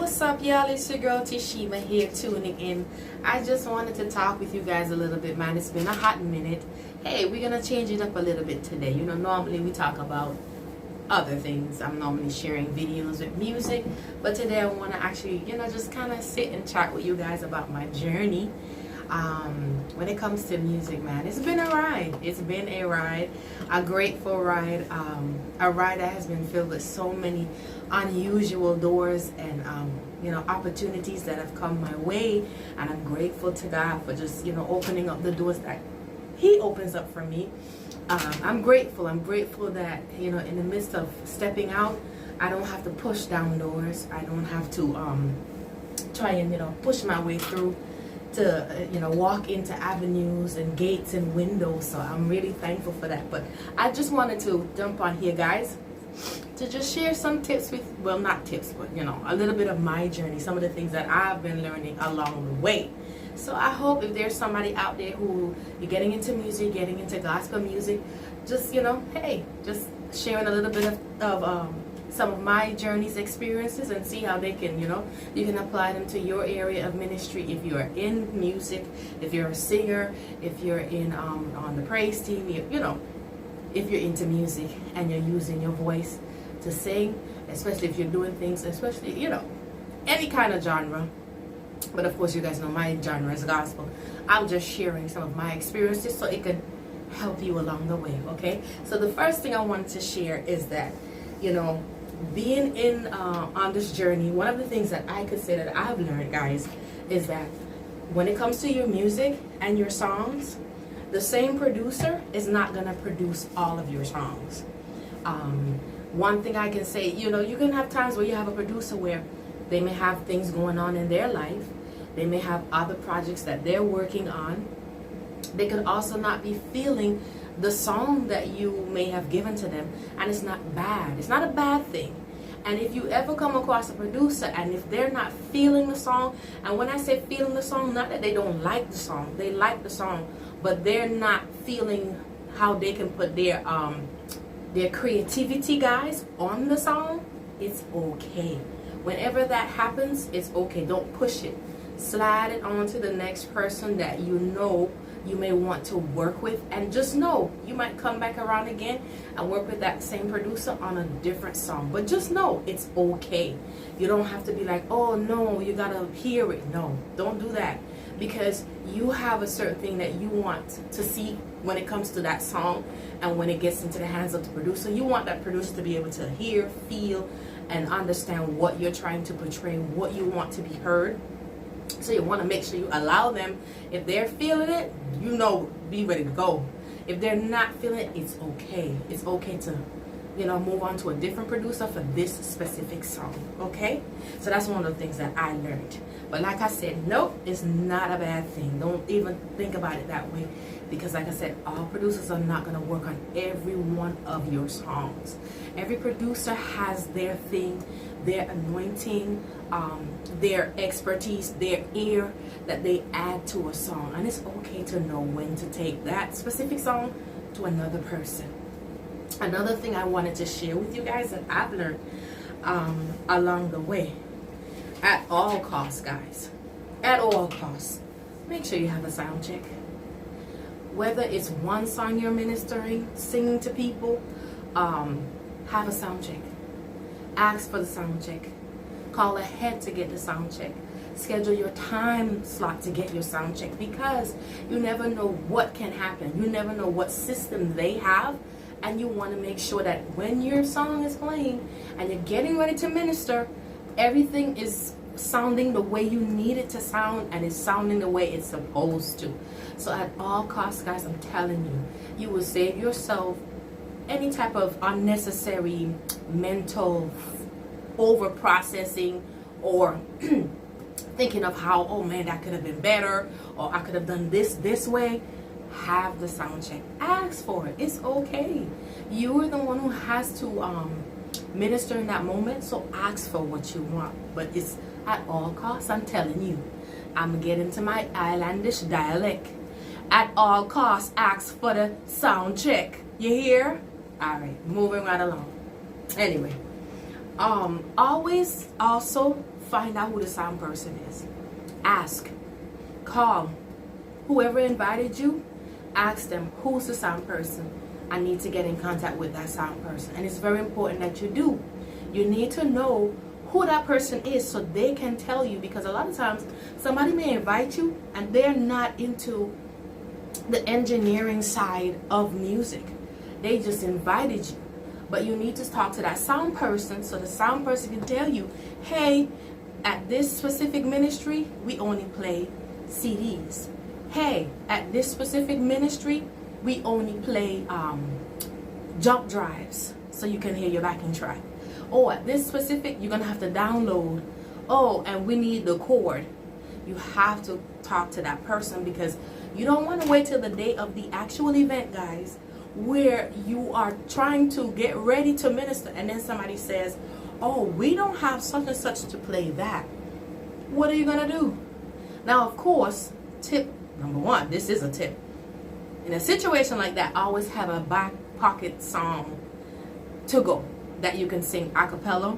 What's up, y'all? It's your girl Tishema here, tuning in. I just wanted to talk with you guys a little bit, man. It's been a hot minute. Hey, we're gonna change it up a little bit today. You know, normally we talk about other things. I'm normally sharing videos with music, but today I want to actually, just kind of sit and chat with you guys about my journey. When it comes to music, man, it's been a ride. It's been a ride, a grateful ride, a ride that has been filled with so many unusual doors and opportunities that have come my way, and I'm grateful to God for just opening up the doors that He opens up for me. I'm grateful that in the midst of stepping out, I don't have to push down doors. I don't have to try and push my way through to walk into avenues and gates and windows. So I'm really thankful for that. But I just wanted to jump on here, guys, to just share some tips with, well, not tips, but a little bit of my journey, some of the things that I've been learning along the way. So I hope if there's somebody out there who you're getting into music, getting into gospel music, just hey, just sharing a little bit of some of my journey's experiences and see how they can you can apply them to your area of ministry. If you are in music, if you're a singer, if you're in on the praise team, if you're into music and you're using your voice to sing, especially if you're doing things, especially any kind of genre. But of course, you guys know my genre is gospel. I'm just sharing some of my experiences so it can help you along the way. Okay, so the first thing I wanted to share is that being in on this journey, one of the things that I could say that I've learned, guys, is that when it comes to your music and your songs, the same producer is not gonna produce all of your songs. One thing I can say, you can have times where you have a producer where they may have things going on in their life. They may have other projects that they're working on. They could also not be feeling the song that you may have given to them, and it's not bad. It's not a bad thing. And if you ever come across a producer and if they're not feeling the song, and when I say feeling the song, not that they don't like the song, they like the song, but they're not feeling how they can put their creativity, guys, on the song, it's okay. Whenever that happens, it's okay. Don't push it. Slide it on to the next person that you may want to work with, and just know you might come back around again and work with that same producer on a different song. But just know it's okay. You don't have to be like, oh no, you gotta hear it. No, don't do that, because you have a certain thing that you want to see when it comes to that song, and when it gets into the hands of the producer, you want that producer to be able to hear, feel, and understand what you're trying to portray, what you want to be heard. So you want to make sure you allow them. If they're feeling it, be ready to go. If they're not feeling it, it's okay. It's okay to move on to a different producer for this specific song. Okay, so that's one of the things that I learned. But like I said, nope, it's not a bad thing. Don't even think about it that way, because like I said, all producers are not going to work on every one of your songs. Every producer has their thing, their anointing, their expertise, their ear that they add to a song, and it's okay to know when to take that specific song to another person. Another thing I wanted to share with you guys that I've learned along the way, at all costs, guys, at all costs, make sure you have a sound check. Whether it's one song you're ministering, singing to people, have a sound check. Ask for the sound check. Call ahead to get the sound check. Schedule your time slot to get your sound check, because you never know what can happen. You never know what system they have, and you want to make sure that when your song is playing and you're getting ready to minister, everything is sounding the way you need it to sound, and it's sounding the way it's supposed to. So at all costs, guys, I'm telling you, you will save yourself any type of unnecessary mental over processing, or thinking of how, oh man, that could have been better, or I could have done this way. Have the sound check. Ask for it. It's okay. You are the one who has to minister in that moment, so ask for what you want. But it's at all costs, I'm telling you. I'm gonna get into my islandish dialect. At all costs, ask for the sound check. You hear? Alright, moving right along. Anyway, always also find out who the sound person is. Ask, call whoever invited you, ask them, who's the sound person? I need to get in contact with that sound person. And it's very important that you do. You need to know who that person is so they can tell you, because a lot of times somebody may invite you and they're not into the engineering side of music. They just invited you. But you need to talk to that sound person so the sound person can tell you, hey, at this specific ministry, we only play CDs. Hey, at this specific ministry, we only play jump drives so you can hear your backing track. Oh, at this specific, you're going to have to download. Oh, and we need the chord. You have to talk to that person, because you don't want to wait till the day of the actual event, guys, where you are trying to get ready to minister and then somebody says, oh, we don't have such and such to play that. What are you going to do? Now, of course, tip number one, this is a tip. In a situation like that, always have a back pocket song to go that you can sing a cappella,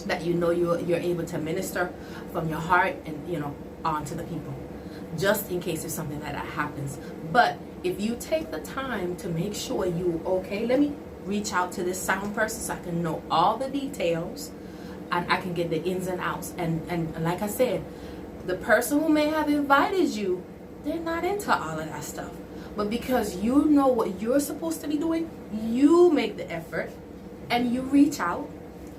that you know you're able to minister from your heart and, you know, on to the people, just in case if something like that happens. But if you take the time to make sure you, okay, let me reach out to this sound person so I can know all the details and I can get the ins and outs. And like I said, the person who may have invited you, they're not into all of that stuff. But because you know what you're supposed to be doing, you make the effort and you reach out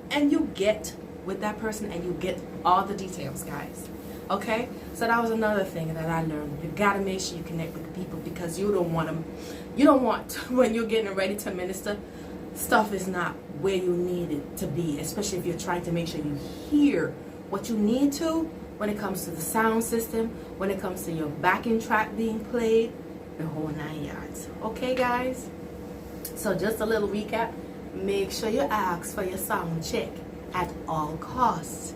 and you get with that person and you get all the details, guys. Okay? So that was another thing that I learned. You gotta make sure you connect with the people, because you don't want when you're getting ready to minister, stuff is not where you need it to be, especially if you're trying to make sure you hear what you need to when it comes to the sound system, when it comes to your backing track being played, the whole 9 yards. Okay, guys? So just a little recap. Make sure you ask for your sound check at all costs.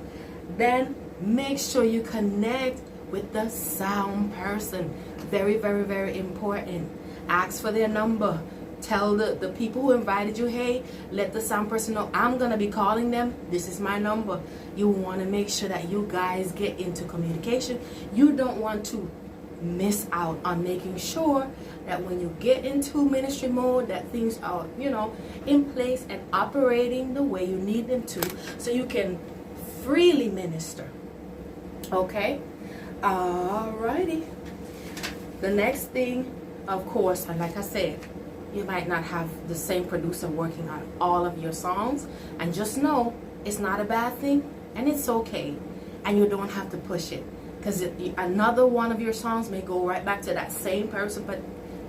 Then make sure you connect with the sound person. Very, very, very important. Ask for their number. Tell the people who invited you, hey, let the sound person know I'm going to be calling them. This is my number. You want to make sure that you guys get into communication. You don't want to miss out on making sure that when you get into ministry mode, that things are, you know, in place and operating the way you need them to, so you can freely minister. Okay? Alrighty. The next thing, of course, and like I said, you might not have the same producer working on all of your songs, and just know it's not a bad thing and it's okay, and you don't have to push it, because another one of your songs may go right back to that same person. But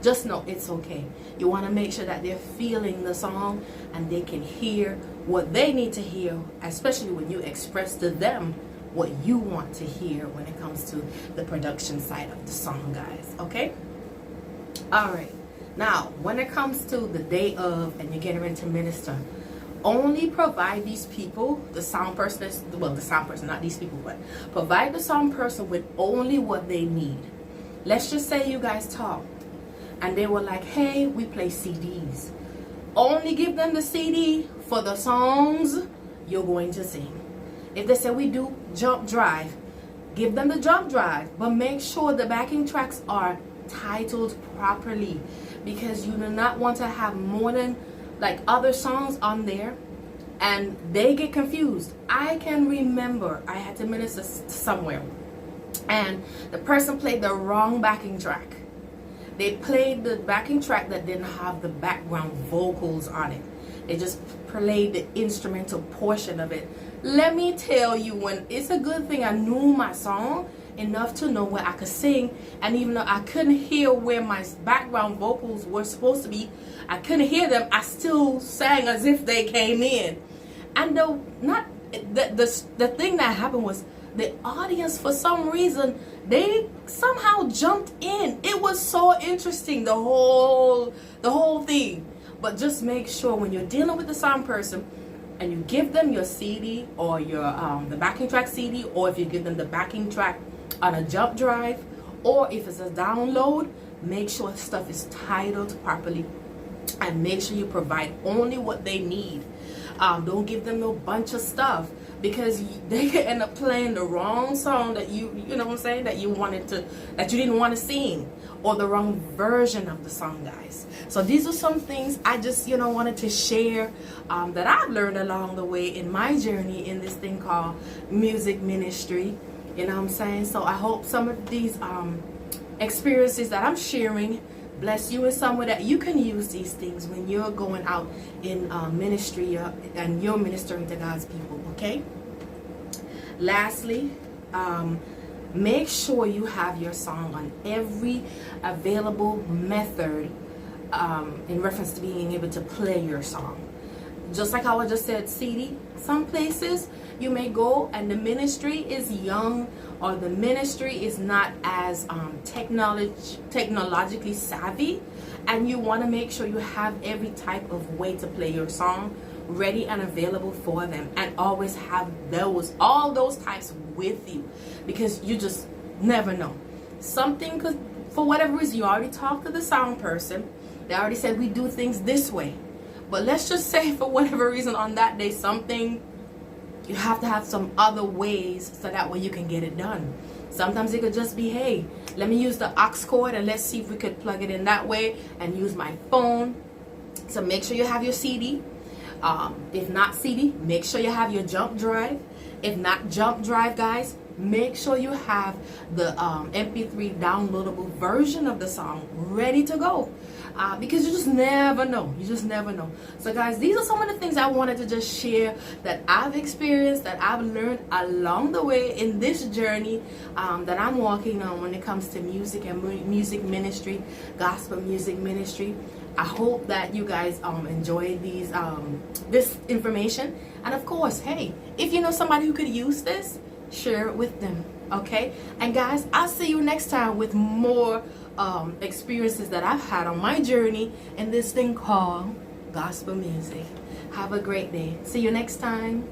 just know it's okay. You want to make sure that they're feeling the song and they can hear what they need to hear, especially when you express to them what you want to hear when it comes to the production side of the song, guys. Okay? Alright. Now, when it comes to the day of and you're getting ready to minister, only provide these people, the sound person, well, the sound person, not these people, but provide the sound person with only what they need. Let's just say you guys talk and they were like, hey, we play CDs. Only give them the CD for the songs you're going to sing. If they say we do jump drive, give them the jump drive, but make sure the backing tracks are titled properly, because you do not want to have more than like other songs on there and they get confused. I can remember I had to minister somewhere and the person played the wrong backing track. They played the backing track that didn't have the background vocals on it. They just played the instrumental portion of it. Let me tell you, when it's a good thing I knew my song enough to know where I could sing, and even though I couldn't hear where my background vocals were supposed to be, I couldn't hear them, I still sang as if they came in. And the thing that happened was the audience, for some reason, they somehow jumped in. It was so interesting, the whole thing. But just make sure when you're dealing with the sound person and you give them your CD or your the backing track CD, or if you give them the backing track on a jump drive, or if it's a download, make sure stuff is titled properly and make sure you provide only what they need. Don't give them no bunch of stuff. because they could end up playing the wrong song that you know what I'm saying, that you didn't want to sing, or the wrong version of the song, guys. So these are some things I just wanted to share that I've learned along the way in my journey in this thing called music ministry. You know what I'm saying? So I hope some of these experiences that I'm sharing bless you in some way, that you can use these things when you're going out in ministry and you're ministering to God's people. Okay. Lastly, make sure you have your song on every available method in reference to being able to play your song. Just like how I just said, CD. Some places you may go and the ministry is young, or the ministry is not as technologically savvy, and you want to make sure you have every type of way to play your song ready and available for them, and always have all those types with you, because you just never know. Something could, for whatever reason, you already talked to the sound person, they already said we do things this way, but let's just say for whatever reason on that day you have to have some other ways, so that way you can get it done. Sometimes it could just be, hey, let me use the aux cord and let's see if we could plug it in that way and use my phone. So make sure you have your CD. If not CD, make sure you have your jump drive. If not jump drive, guys, make sure you have the MP3 downloadable version of the song ready to go, because you just never know. So guys, these are some of the things I wanted to just share that I've experienced, that I've learned along the way in this journey that I'm walking on when it comes to music and music ministry, gospel music ministry. I hope that you guys enjoy this information, and of course, hey, if you know somebody who could use this, share it with them. Okay, and guys, I'll see you next time with more experiences that I've had on my journey in this thing called gospel music. Have a great day. See you next time.